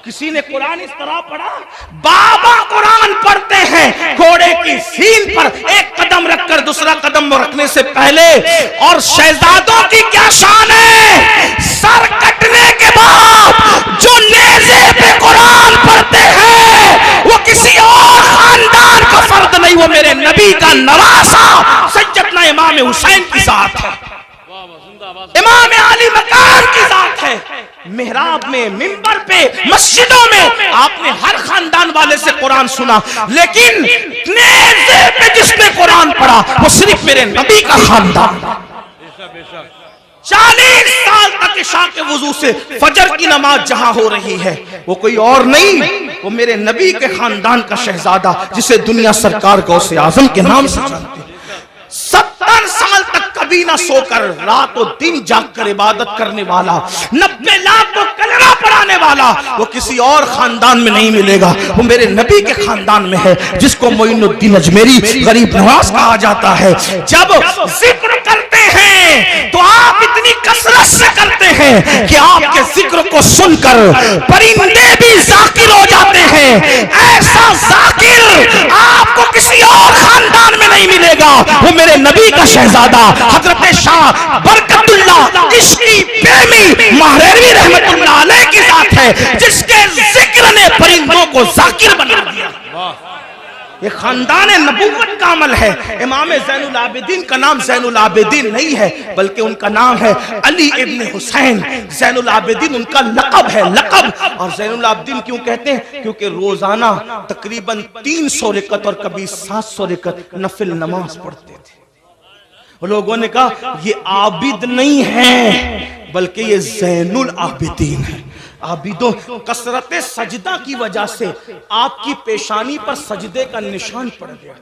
کسی نے قرآن اس طرح پڑھا، بابا قرآن پڑھتے ہیں گھوڑے کی سین پر ایک قدم رکھ کر دوسرا قدم رکھنے سے پہلے، اور شہزادوں کی کیا شان ہے، سر کٹنے کے بعد جو نیزے پہ قرآن پڑھتے ہیں وہ کسی اور خاندان کا فرد نہیں، وہ میرے نبی کا نواسا سیدنا امام حسین کی ذات ہے، امام علی مقام کی ذات ہے۔ محراب میں، منبر پہ، مسجدوں میں آپ نے ہر خاندان والے سے قرآن سنا، لیکن نیزے پہ جس نے قرآن پڑھا وہ صرف میرے نبی کا خاندان۔ 40 سال تک عشاء کے وضو سے فجر کی نماز جہاں ہو رہی ہے وہ کوئی اور نہیں، وہ میرے نبی کے خاندان کا شہزادہ جسے دنیا سرکار غوث اعظم کے نام سے جانتے ہیں۔ 70 سال تک کبھی نہ سو کر رات و دن جاگ کر عبادت کرنے والا، 90 لاکھ کو کلمہ پڑھانے والا، وہ کسی اور خاندان میں نہیں ملے گا، وہ میرے نبی کے خاندان میں ہے، جس کو معین الدین اجمیری غریب نواز کہا جاتا ہے۔ جب ذکر کرتے ہیں تو آپ اتنی کثرت سے کرتے ہیں کہ آپ کے ذکر کو سن کر پرندے بھی ذاکر ہو جاتے ہیں۔ ایسا ذاکر آپ کو کسی اور خاندان میں نہیں ملے گا، وہ میرے نبی کا شہزادہ حضرت شاہ برکت اللہ عشقی پریمی مہروی رحمت اللہ علیہ کی ذات ہے، جس کے ذکر نے پرندوں کو ذاکر بنا دیا۔ یہ خاندان نبوت کا عمل ہے۔ امام زین العابدین کا نام زین العابدین نہیں ہے بلکہ ان کا نام ہے علی ابن حسین۔ زین العابدین ان کا لقب ہے، لقب۔ اور زین العابدین کیوں کہتے ہیں؟ کیونکہ روزانہ تقریباً 300 رکعت اور کبھی 700 رکعت نفل نماز پڑھتے تھے۔ لوگوں نے کہا یہ عابد نہیں ہے بلکہ یہ زین العابدین ہے۔ عابدوں، کثرت سجدہ کی وجہ سے آپ کی پیشانی پر سجدے کا نشان پڑ گیا۔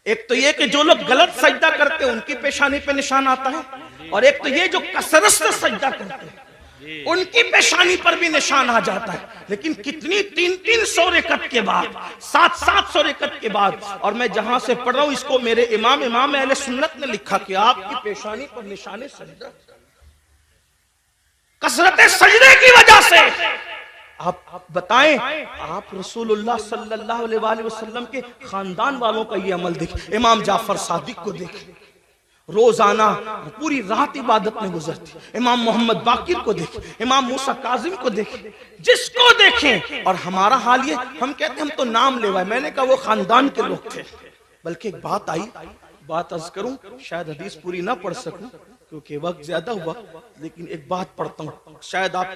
ایک تو یہ کہ جو لوگ غلط سجدہ کرتے ہیں ان کی پیشانی پہ نشان آتا ہے، اور ایک تو یہ جو کثرت سے سجدہ کرتے ہیں ان کی پیشانی پر بھی نشان آ جاتا ہے۔ لیکن کتنی 300 رکعت کے بعد، 700 رکعت کے بعد، اور میں جہاں سے پڑھ رہا ہوں اس کو میرے امام اہل سنت نے لکھا کہ آپ کی پیشانی پر نشان سجدہ کثرت سجدے کی وجہ سے۔ آپ بتائیں، آپ رسول اللہ صلی اللہ علیہ وآلہ وسلم کے خاندان والوں کا یہ عمل دیکھ، امام جعفر صادق کو دیکھ، روزانہ پوری رات عبادت میں گزرتی، امام محمد باقر کو دیکھ، امام موسیٰ کاظم کو دیکھ، جس کو دیکھیں۔ اور ہمارا حال یہ، ہم کہتے ہیں ہم تو نام لیوائے، میں نے کہا وہ خاندان کے لوگ تھے۔ بلکہ ایک بات آئی، بات عرض کروں، شاید حدیث پوری نہ پڑھ سکوں کیونکہ وقت زیادہ ہوا، لیکن ایک بات پڑھتا ہوں، شاید آپ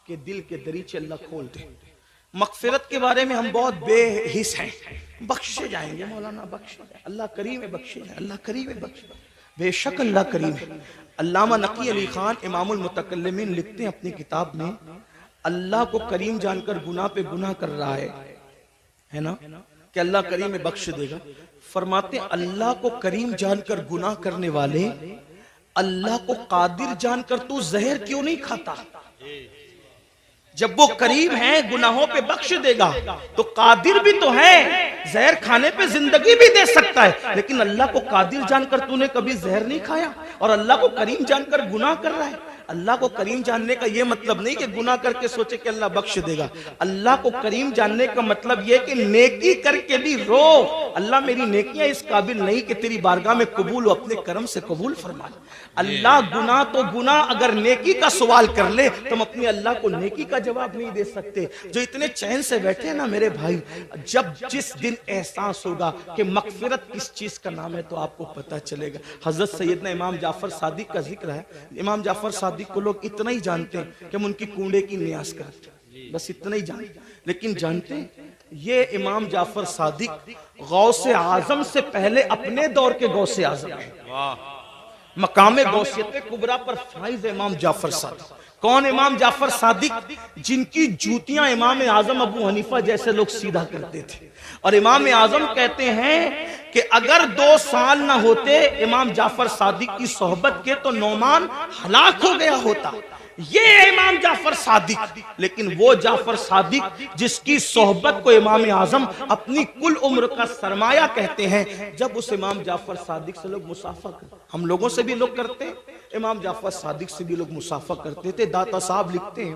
کے دل کے دریچے اللہ کھول دے۔ مغفرت کے بارے میں ہم بہت بے حس ہیں، بخشے جائیں گے مولانا، بخشے جائیں، اللہ کریم ہے، بخشے جائیں، اللہ کریم ہے، بخشے جائیں، بے شک اللہ کریم ہے۔ علامہ نقی علی خان امام المتکلمین لکھتے ہیں اپنی کتاب میں، اللہ کو کریم جان کر گناہ پہ گناہ کر رہا ہے نا، کہ اللہ کریم ہے بخش دے گا۔ فرماتے ہیں اللہ کو کریم جان کر گناہ کرنے والے، اللہ کو قادر جان کر تو زہر کیوں نہیں کھاتا؟ جب وہ کریم ہے گناہوں پہ بخش دے گا تو قادر بھی تو ہے، زہر کھانے پہ زندگی بھی دے سکتا ہے، لیکن اللہ کو قادر جان کر تو نے کبھی زہر نہیں کھایا، اور اللہ کو کریم جان کر گناہ کر رہا ہے۔ اللہ کو کریم جاننے کا یہ مطلب نہیں کہ گناہ کر کے سوچے کہ اللہ بخش دے گا۔ اللہ کو کریم جاننے کا مطلب یہ کہ نیکی کر کے بھی رو، اللہ میری نیکیاں اس قابل نہیں کہ تیری بارگاہ میں قبول ہو، اپنے کرم سے قبول فرما۔ اللہ گناہ تو گناہ، اگر نیکی کا سوال کر لے تو ہم اپنے اللہ کو نیکی کا جواب نہیں دے سکتے۔ جو اتنے چین سے بیٹھے ہیں نا میرے بھائی، جس دن احساس ہوگا کہ مغفرت کس چیز کا نام ہے تو آپ کو پتہ چلے گا۔ حضرت سیدنا امام جعفر صادق کا ذکر ہے، امام جعفر صادق کو لوگ اتنا ہی جانتے ہیں کہ ہم ان کی کونڈے کی نیاز کرتے ہیں، بس اتنا ہی جانتے ہیں، لیکن جانتے ہیں یہ امام جعفر صادق غوث اعظم سے پہلے اپنے دور کے غوث اعظم ہیں۔ مقام غوثیت کبریٰ پر فائز امام جعفر صادق۔ کون امام جعفر صادق؟ جن کی جوتیاں امام اعظم ابو حنیفہ جیسے لوگ سیدھا کرتے تھے، اور امام اعظم کہتے ہیں کہ اگر 2 سال نہ ہوتے امام جعفر صادق کی صحبت کے تو نعمان ہلاک ہو گیا ہوتا۔ یہ امام جعفر صادق، لیکن وہ جعفر صادق جس کی صحبت کو امام اعظم اپنی کل عمر کا سرمایہ کہتے ہیں، جب اس امام جعفر صادق سے لوگ مصافحہ کرتے، ہم لوگوں سے بھی لوگ کرتے ہیں، امام جعفر صادق سے بھی لوگ مصافحہ کرتے تھے۔ داتا صاحب لکھتے ہیں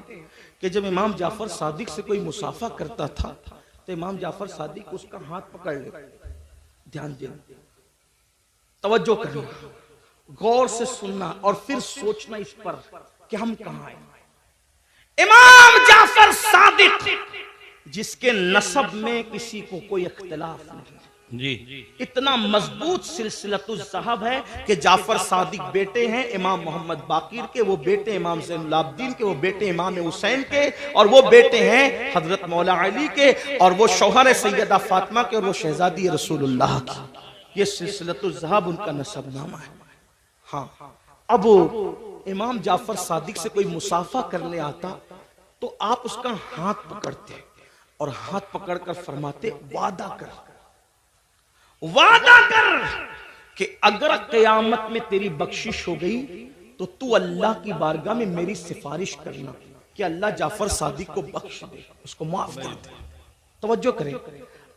کہ جب امام جعفر صادق سے کوئی مصافحہ کرتا تھا تو امام جعفر صادق اس کا ہاتھ پکڑ لے. دھیان دینا، توجہ کرنا، غور سے سننا اور پھر سوچنا اس پر کہ ہم کہاں ہیں. امام جعفر صادق جس کے نسب میں کسی کو کوئی اختلاف نہیں، جی اتنا مضبوط سلسلۃ الذہب ہے کہ جعفر صادق بیٹے ہیں امام محمد باقر کے، وہ بیٹے امام زین العابدین کے، وہ بیٹے امام حسین کے، اور وہ بیٹے ہیں حضرت مولا علی کے، اور وہ شوہر سیدہ فاطمہ کے، اور وہ شہزادی رسول اللہ کی. یہ سلسلۃ الذہب ان کا نسب نامہ ہے. ہاں اب امام جعفر صادق سے کوئی مصافحہ کرنے آتا تو آپ اس کا ہاتھ پکڑتے اور ہاتھ پکڑ کر فرماتے وعدہ کر کہ اگر قیامت میں تیری بخشش ہو گئی تو تو اللہ کی بارگاہ میں میری سفارش کرنا کہ اللہ جعفر صادق کو بخش دے، اس کو معاف کر دے. توجہ کریں،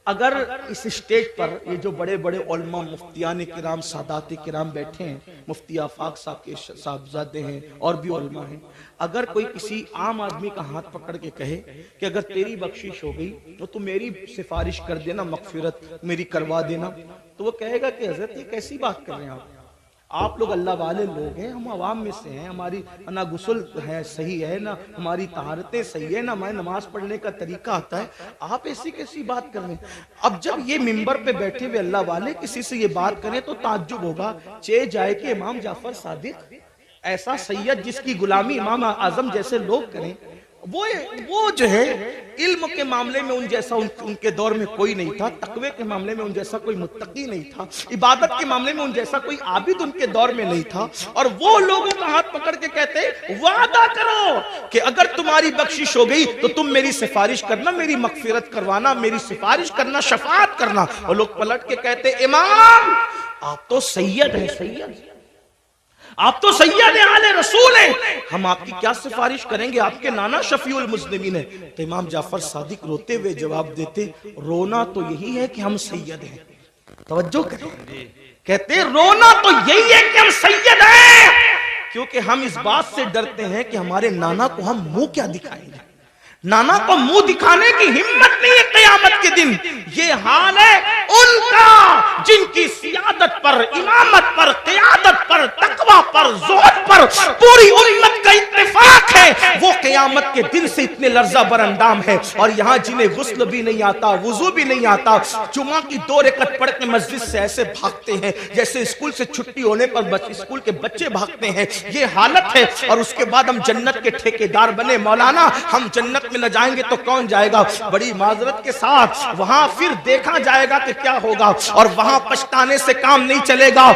اگر اس اسٹیج پر یہ جو بڑے بڑے علماء مفتیان کرام سادات کرام بیٹھے ہیں، مفتی آفاق صاحب کے صاحبزادے ہیں اور بھی علماء ہیں، اگر کوئی کسی عام آدمی کا ہاتھ پکڑ کے کہے کہ اگر تیری بخشش ہو گئی تو میری سفارش کر دینا، مغفرت میری کروا دینا، تو وہ کہے گا کہ حضرت یہ کیسی بات کر رہے ہیں آپ لوگ اللہ والے لوگ ہیں، ہم عوام میں سے ہیں، ہماری نہ غسل ہے صحیح ہے، نہ ہماری طہارتیں صحیح ہے، نہ ہمیں نماز پڑھنے کا طریقہ آتا ہے، آپ ایسی کیسی بات کر رہے ہیں. اب جب یہ منبر پہ بیٹھے ہوئے اللہ والے کسی سے یہ بات کریں تو تعجب ہوگا، چہ جائے کہ امام جعفر صادق ایسا سید جس کی غلامی امام اعظم جیسے لوگ کریں، وہ جو ہے علم کے معاملے میں ان جیسا ان کے دور میں کوئی نہیں تھا، تقوی کے معاملے میں ان جیسا کوئی متقی نہیں تھا، عبادت کے معاملے میں ان جیسا کوئی عابد ان کے دور میں نہیں تھا، اور وہ لوگوں کا ہاتھ پکڑ کے کہتے وعدہ کرو کہ اگر تمہاری بخشش ہو گئی تو تم میری سفارش کرنا، میری مغفرت کروانا، میری سفارش کرنا، شفاعت کرنا. اور لوگ پلٹ کے کہتے امام آپ تو سید ہیں، سید آپ تو سید آل رسول ہیں، ہم آپ کی کیا سفارش کریں گے، آپ کے نانا شفیع المذنبین ہیں. تو امام جعفر صادق روتے ہوئے جواب دیتے رونا تو یہی ہے کہ ہم سید ہیں. توجہ کریں، کہتے رونا تو یہی ہے کہ ہم سید ہیں، کیونکہ ہم اس بات سے ڈرتے ہیں کہ ہمارے نانا کو ہم منہ کیا دکھائیں گے. نانا کو منہ دکھانے کی ہمت نہیں ہے قیامت کے دن. یہ حال ہے ان کا جن کی سیادت پر، امامت پر، قیادت پر، تقوی پر، زہد پر پوری امت کا اتفاق ہے. وہ قیامت کے دن سے اتنے لرزہ بر اندام ہے، اور یہاں جنہیں غسل بھی نہیں آتا، وضو بھی نہیں آتا، جمعہ کی 2 رکعت پڑھ کے مسجد سے ایسے بھاگتے ہیں جیسے اسکول سے چھٹی ہونے پر اسکول کے بچے بھاگتے ہیں. یہ حالت ہے، اور اس کے بعد ہم جنت کے ٹھیکیدار بنے. مولانا ہم جنت میں نہ جائیں گے تو کون جائے گا؟ بڑی معذرت کے ساتھ وہاں پھر دیکھا جائے گا کہ کیا ہوگا، اور وہاں پچھتانے سے کام نہیں چلے گا.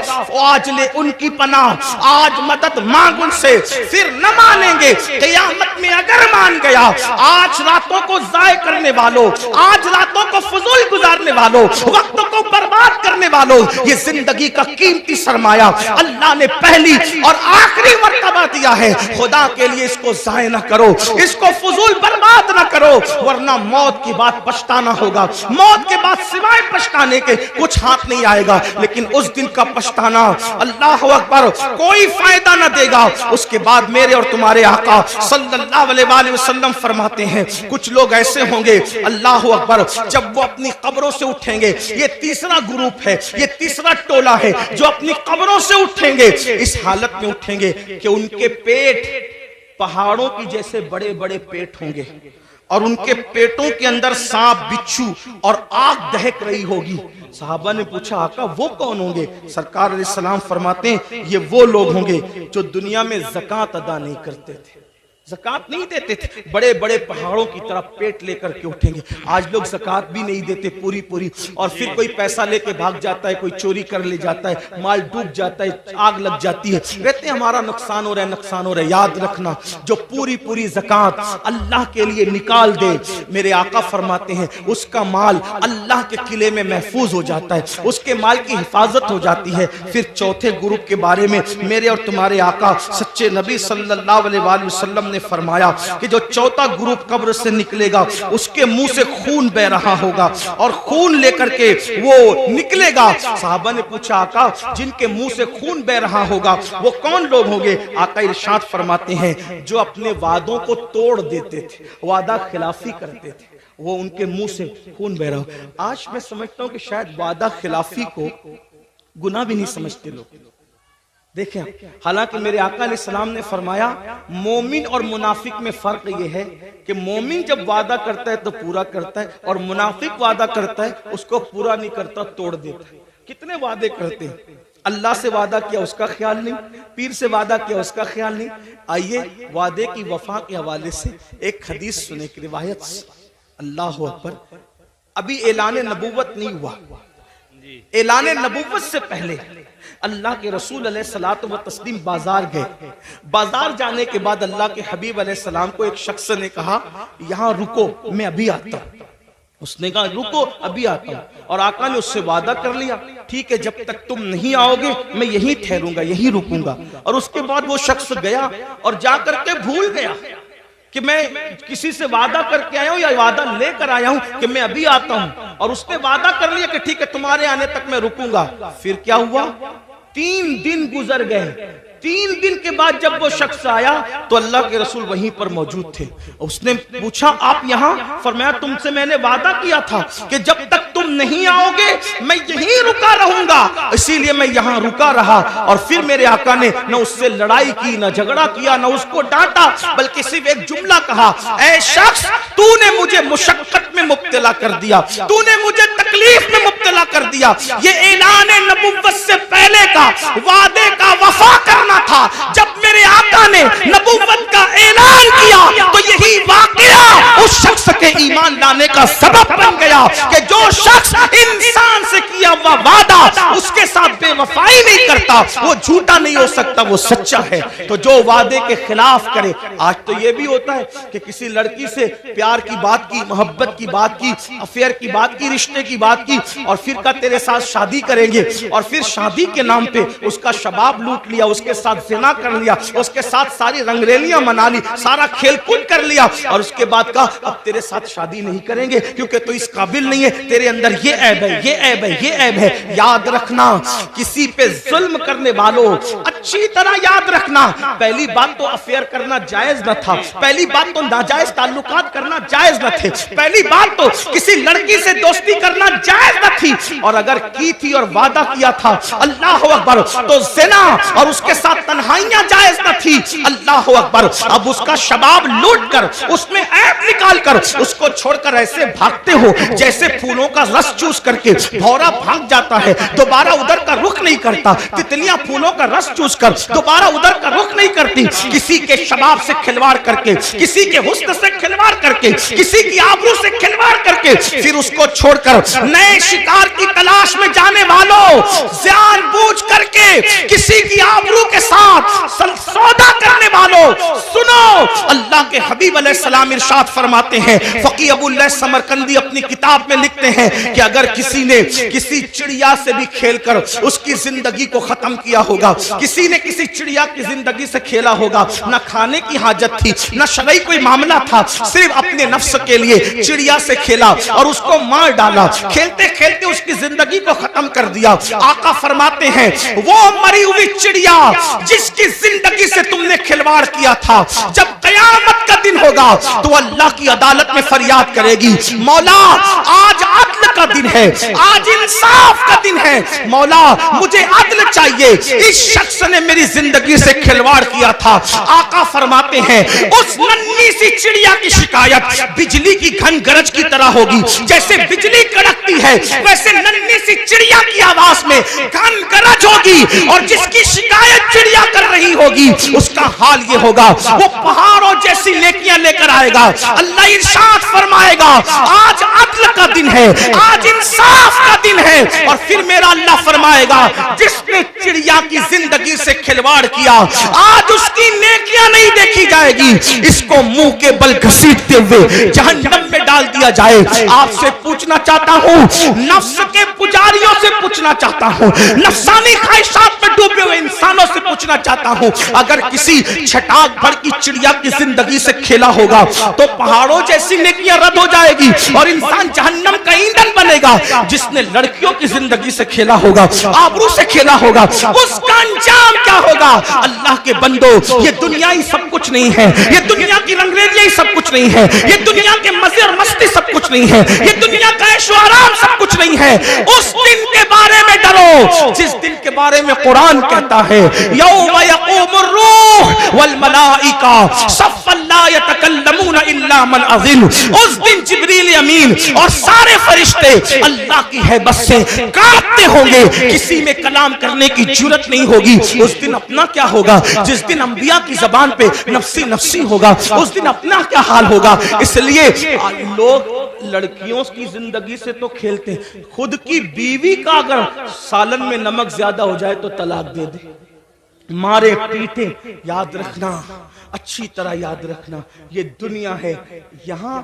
آج لے ان کی پناہ، آج مدد مانگ ان سے، پھر نہ مانیں گے. قیامت میں اگر مان گیا، آج راتوں کو ضائع کرنے والوں، آج راتوں کو فضول گزارنے والوں، وقت کو برباد کرنے والوں، یہ زندگی کا قیمتی سرمایہ اللہ نے پہلی اور آخری مرتبہ دیا ہے. خدا کے لیے اس کو ضائع نہ کرو، اس کو فضول برباد نہ کرو، ورنہ موت کی بات پچھتانا ہوگا. موت کے بعد سوائے پچھتانے کے کچھ ہاتھ نہیں آئے گا. لیکن اس دن کا پچھتانا اللہ اکبر کوئی فائدہ نہ دے گا. اس کے بعد میرے اور تمہارے آقا صلی اللہ علیہ وآلہ وسلم فرماتے ہیں کچھ لوگ ایسے ہوں گے اللہ اکبر جب وہ اپنی قبروں سے اٹھیں گے. یہ تیسرا گروپ ہے، یہ تیسرا ٹولہ ہے جو اپنی قبروں سے اٹھیں گے. اس حالت میں اٹھیں گے کہ ان کے پیٹ پہاڑوں کی جیسے بڑے بڑے پیٹ ہوں گے، اور ان کے پیٹوں کے اندر سانپ، بچھو اور آگ دہک رہی ہوگی. صحابہ نے پوچھا آقا وہ کون ہوں گے؟ سرکار علیہ السلام فرماتے ہیں یہ وہ لوگ ہوں گے جو دنیا میں زکوٰۃ ادا نہیں کرتے تھے، زکوٰۃ نہیں دیتے تھے. بڑے بڑے پہاڑوں کی طرح پیٹ لے کر کے اٹھیں گے. آج لوگ زکوٰۃ بھی نہیں دیتے پوری، اور پھر کوئی پیسہ لے کے بھاگ جاتا ہے، کوئی چوری کر لے جاتا ہے، مال ڈوب جاتا ہے، آگ لگ جاتی ہے، کہتے ہیں ہمارا نقصان ہو رہا ہے، نقصان ہو رہا ہے. یاد رکھنا جو پوری زکوٰۃ اللہ کے لیے نکال دے، میرے آقا فرماتے ہیں اس کا مال اللہ کے قلعے میں محفوظ ہو جاتا ہے، اس کے مال کی حفاظت ہو جاتی ہے. پھر چوتھے گروپ کے بارے میں میرے اور تمہارے آقا سچے نبی صلی اللہ علیہ وآلہ وسلم نے نے فرمایا کہ جو چوتھا گروپ قبر سے نکلے گا اس کے منہ سے خون بہ رہا ہوگا اور خون لے کر کے وہ نکلے گا. صحابہ نے پوچھا آقا جن کے منہ سے خون بہ رہا ہوگا وہ کون لوگ ہوں گے؟ آقا ارشاد فرماتے ہیں جو اپنے وعدوں کو توڑ دیتے تھے، وعدہ خلافی کرتے تھے، وہ ان کے منہ سے خون بہ رہا ہو. آج میں سمجھتا ہوں کہ شاید وعدہ خلافی کو گناہ بھی نہیں سمجھتے لوگ. دیکھیں حالانکہ میرے آقا علیہ السلام نے فرمایا مومن اور منافق میں فرق یہ ہے کہ مومن جب وعدہ کرتا ہے تو پورا کرتا ہے اور منافق وعدہ کرتا ہے اس کو پورا نہیں کرتا، توڑ دیتا ہے. کتنے وعدے کرتے ہیں، اللہ سے وعدہ کیا اس کا خیال نہیں، پیر سے وعدہ کیا اس کا خیال نہیں. آئیے وعدے کی وفا کے حوالے سے ایک حدیث سنے کی روایت سے. اللہ اکبر. ابھی اعلان نبوت نہیں ہوا، اعلان نبوت سے پہلے اللہ کے رسول علیہ الصلوۃ والتسلیم بازار گئے. بازار جانے کے بعد اللہ کے حبیب علیہ السلام کو ایک شخص نے کہا یہاں رکو میں ابھی آتا ہوں. اس نے کہا رکو ابھی آتا ہوں. اور آقا نے اس سے وعدہ کر لیا ٹھیک ہے جب تک تم نہیں آؤ گے میں یہیں ٹھہروں گا، یہیں رکوں گا. اور اس کے بعد وہ شخص گیا اور جا کر کے بھول گیا کہ میں کسی سے وعدہ کر کے آیا ہوں یا وعدہ لے کر آیا ہوں کہ میں ابھی آتا ہوں. اور اس نے وعدہ کر لیا کہ ٹھیک ہے تمہارے آنے تک میں رکوں گا. پھر کیا ہوا؟ 3 دن گزر گئے. 3 دن کے بعد جب وہ شخص آیا تو اللہ کے رسول وہیں پر موجود تھے. اس نے پوچھا آپ یہاں؟ فرمایا تم سے میں نے وعدہ کیا تھا کہ جب تک تم نہیں آؤ گے میں یہیں رکا رہوں گا، اسی لیے میں یہاں رکا رہا. اور پھر میرے آقا نے نہ اس سے لڑائی کی، نہ جھگڑا کیا، نہ اس کو ڈانٹا، بلکہ صرف ایک جملہ کہا اے شخص تو نے مجھے مشقت میں مبتلا کر دیا، تو نے مجھے تکلیف میں مبتلا کر دیا. یہ اعلان نبوت سے پہلے کا وعدے کا وفا کرنا تھا. جب میرے آقا نے نبوت کا اعلان کیا تو یہی واقعہ اس شخص کے ایمان لانے کا سبب بن گیا کہ جو شخص انسان سے کیا ہوا وعدہ اس کے ساتھ بے وفائی نہیں کرتا وہ جھوٹا نہیں ہو سکتا، وہ سچا ہے. تو جو وعدے کے خلاف کرے. آج تو یہ بھی ہوتا ہے کہ کسی لڑکی سے پیار کی بات کی، محبت کی بات کی، افیئر کی بات کی، رشتے کی بات کی اور پھر کہا تیرے ساتھ شادی کریں گے اور پھر شادی کے نام پہ اس کا شباب لوٹ لیا، اس کے ساتھ زنا کر لیا، اس کے ساتھ ساری رنگریلیاں منا لی، سارا کھیل کود کر لیا اور اس کے بعد کہا اب تیرے ساتھ شادی نہیں کریں گے کیونکہ تو اس قابل نہیں ہے، تیرے اندر یہ عیب ہے، یہ عیب ہے، یہ عیب ہے. یاد رکھنا کسی پہ ظلم کرنے والوں اچھی طرح یاد رکھنا پہلی بات تو افیئر کرنا جائز نہ تھا، پہلی بات تو ناجائز تعلقات کرنا جائز نہ تھے، پہلی بات تو کسی لڑکی سے دوستی کرنا جائز نہ تھی. اور اگر کی تھی اور وعدہ کیا تھا اللہ اکبر تو زنا اور اس کے ساتھ تنہائیاں جائز نہ تھی. اللہ اکبر. اب اس کا شباب لوٹ کر اس میں عیب نکال کر اس کو چھوڑ کر ایسے بھاگتے ہو جیسے پھولوں کا رس چوس کر کے بھورا بھاگ جاتا ہے، دوبارہ ادھر کا رخ نہیں کرتا. تتلیاں پھولوں کا رس چوس کر دوبارہ ادھر کا رخ نہیں کرتی. کسی کے شباب سے کھلواڑ کر کے، کسی کے حسن سے کھلواڑ کر کے، کسی کی آبرو سے کھلواڑ کر کے پھر اس کو چھوڑ کر نئے شکار کی تلاش میں جانے والوں جان بوجھ کر کے کسی کی آبرو کے ساتھ سودا کرنے والوں سنو اللہ کے حبیب علیہ السلام ارشاد فرماتے ہیں. فقیہ ابو اللہ سمرقندی اپنی کتاب میں لکھتے ہیں کہ اگر کسی نے کسی چڑیا سے بھی کھیل کر اس کی زندگی کو ختم کیا ہوگا، کسی نے کسی چڑیا کی زندگی سے کھیلا ہوگا، نہ کھانے کی حاجت تھی نہ شرعی کوئی معاملہ تھا، صرف اپنے نفس کے لیے چڑیا سے کھیلا اور اس کو مار ڈالا، کھیلتے کھیلتے اس کی زندگی کو ختم کر دیا. آقا فرماتے ہیں وہ مری ہوئی چڑیا جس کی زندگی سے تم نے کھلواڑ کیا تھا جب قیامت کا دن ہوگا تو اللہ کی عدالت میں فریاد کرے گی مولا آج عدل کا دن ہے، آج انصاف کا دن ہے، مولا مجھے عدل چاہیے، اس شخص نے میری زندگی سے کھلواڑ کیا تھا. آقا فرماتے ہیں اس ننھی سی چڑیا کی شکایت بجلی کی گھن گرج کی طرح ہوگی. جیسے بجلی کڑکتی ہے ویسے ننھی سی چڑیا کی آواز میں گھن گرج ہوگی اور جس کی شکایت چڑیا کر رہی ہوگی اس کا حال یہ ہوگا وہ پہاڑوں جیسی نیکیاں لے کر آئے گا. اللہ ارشاد فرمائے گا آج عدل کا دن ہے، آج انصاف کا دن ہے. اور پھر میرا اللہ فرمائے گا جس نے چڑیا کی زندگی سے کھلواڑ کیا آج اس کی نیکیاں نہیں دیکھی جائے گی, اس کو منہ کے بل گھسیٹتے ہوئے جہنم میں ڈال دیا جائے. آپ سے پوچھنا چاہتا ہوں, نفس کے پجاریوں سے پوچھنا چاہتا ہوں, نفسانی خواہشات میں ڈوبے ہوئے انسانوں سے پوچھنا چاہتا ہوں, اگر کسی چھٹاک بھر کی چڑیا کی زندگی سے کھیلا ہوگا تو پہاڑوں جیسی نیکیاں رد ہو جائے گی اور انسان جہنم کا ایندھن بنے گا. جس نے لڑکیوں کی زندگی سے کھیلا ہوگا, آبرو سے کھیلا ہوگا, اس کا انجام کیا ہوگا؟ اللہ کے بندو, یہ دنیا ہی سب کچھ نہیں ہے, یہ دنیا کی رنگریزیاں ہی سب کچھ نہیں ہے, یہ دنیا کے مزے اور مستی سب کچھ نہیں ہے, یہ دنیا کا عیش و آرام سب کچھ نہیں ہے. اس دن کے بارے میں ڈرو جس دن کے بارے میں قرآن کہتا ہے یوم یقوم الروح والملائکہ صفا لا یتکلمون الا من اذن. اس دن جبریل امین اور سارے فرشتے اللہ کی ہیبت سے کانپتے ہوں گے, کسی میں کلام کرنے کی جرات نہیں ہوگی. اس دن اپنا کیا ہوگا؟ جس دن انبیاء کی زبان پہ نفسی نفسی ہوگا, اس دن اپنا کیا حال ہوگا؟ اس لیے لوگ لڑکیوں کی زندگی سے تو کھیلتے ہیں, خود کی بیوی کا اگر سالن میں نمک زیادہ ہو جائے تو طلاق دے دے, مارے پیٹے. یاد رکھنا, اچھی طرح یاد رکھنا, یہ دنیا ہے, یہاں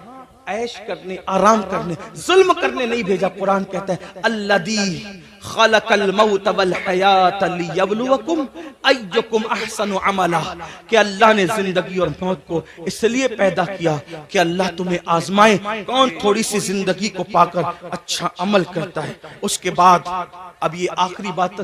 عیش کرنے, آرام کرنے, ظلم کرنے نہیں بھیجا. قرآن کہتا ہے الذی خلق الموت والحیات لیبلوکم ایکم احسن عملا, کہ اللہ نے زندگی اور موت کو اس لیے پیدا کیا کہ اللہ تمہیں آزمائے کون تھوڑی سی زندگی کو پا کر اچھا عمل کرتا ہے. اس کے بعد اب یہ آخری بات